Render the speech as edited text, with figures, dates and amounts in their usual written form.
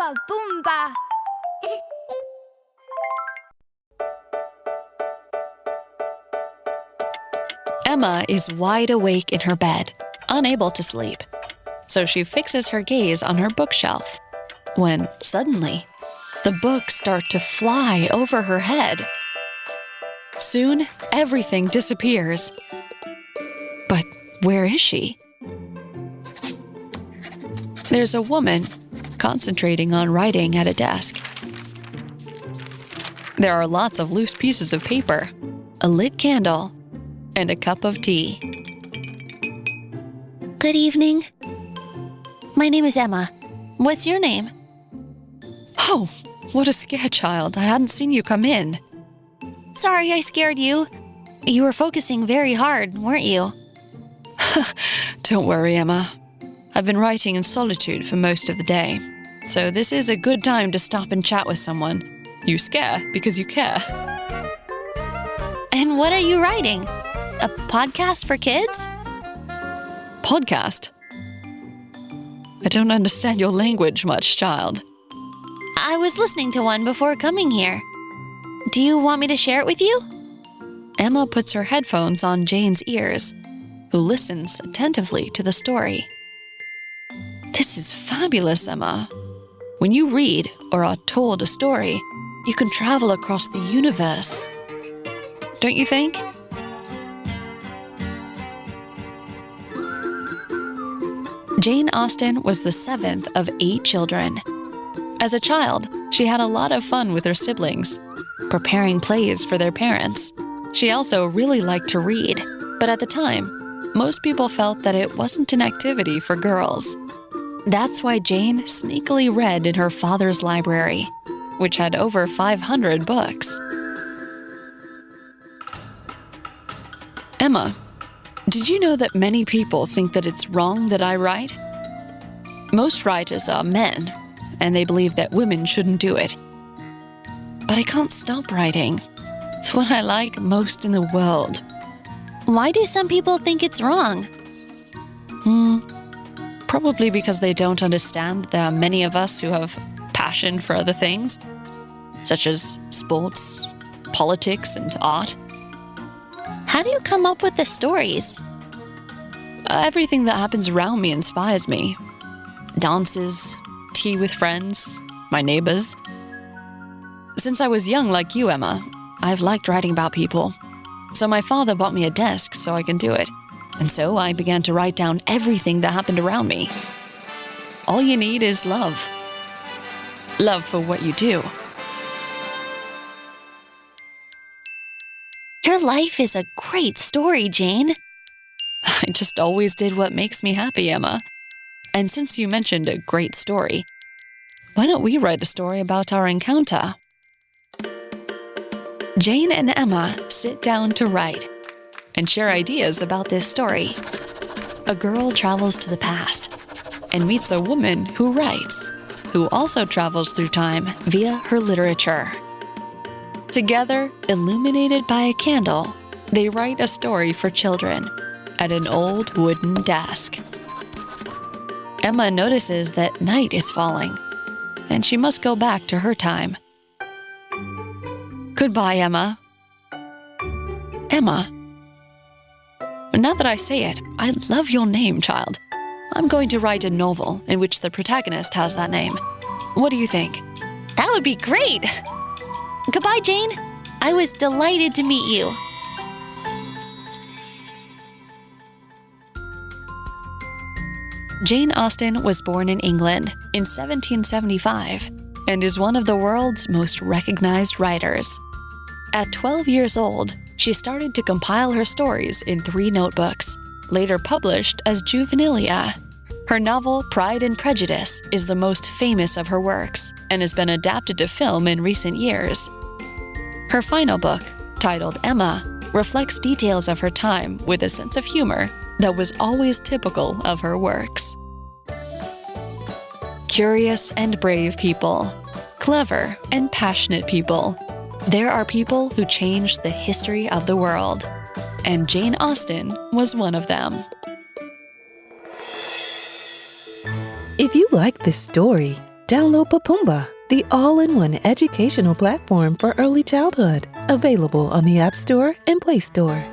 Papumba. Emma is wide awake in her bed, unable to sleep. So she fixes her gaze on her bookshelf, when suddenly, the books start to fly over her head. Soon, everything disappears. But where is she? There's a woman concentrating on writing at a desk. There are lots of loose pieces of paper, a lit candle, and a cup of tea. Good evening. My name is Emma. What's your name? Oh, what a scare, child. I hadn't seen you come in. Sorry I scared you. You were focusing very hard, weren't you? Don't worry, Emma. I've been writing in solitude for most of the day, so this is a good time to stop and chat with someone. You scare because you care. And what are you writing? A podcast for kids? Podcast? I don't understand your language much, child. I was listening to one before coming here. Do you want me to share it with you? Emma puts her headphones on Jane's ears, who listens attentively to the story. This is fabulous, Emma. When you read or are told a story, you can travel across the universe. Don't you think? Jane Austen was the seventh of 8 children. As a child, she had a lot of fun with her siblings, preparing plays for their parents. She also really liked to read, but at the time, most people felt that it wasn't an activity for girls. That's why Jane sneakily read in her father's library, which had over 500 books. Emma, did you know that many people think that it's wrong that I write? Most writers are men, and they believe that women shouldn't do it. But I can't stop writing. It's what I like most in the world. Why do some people think it's wrong? Probably because they don't understand that there are many of us who have passion for other things, such as sports, politics, and art. How do you come up with the stories? Everything that happens around me inspires me. Dances, tea with friends, my neighbors. Since I was young like you, Emma, I've liked writing about people. So my father bought me a desk so I can do it. And so I began to write down everything that happened around me. All you need is love. Love for what you do. Your life is a great story, Jane. I just always did what makes me happy, Emma. And since you mentioned a great story, why don't we write a story about our encounter? Jane and Emma sit down to write and share ideas about this story. A girl travels to the past and meets a woman who writes, who also travels through time via her literature. Together, illuminated by a candle, they write a story for children at an old wooden desk. Emma notices that night is falling, and she must go back to her time. Goodbye, Emma. Emma. Now that I say it, I love your name, child. I'm going to write a novel in which the protagonist has that name. What do you think? That would be great! Goodbye, Jane. I was delighted to meet you. Jane Austen was born in England in 1775 and is one of the world's most recognized writers. At 12 years old, she started to compile her stories in 3 notebooks, later published as Juvenilia. Her novel Pride and Prejudice is the most famous of her works and has been adapted to film in recent years. Her final book, titled Emma, reflects details of her time with a sense of humor that was always typical of her works. Curious and brave people, clever and passionate people. There are people who changed the history of the world, and Jane Austen was one of them. If you like this story, Download Papumba, the all-in-one educational platform for early childhood. Available on the App Store and Play Store.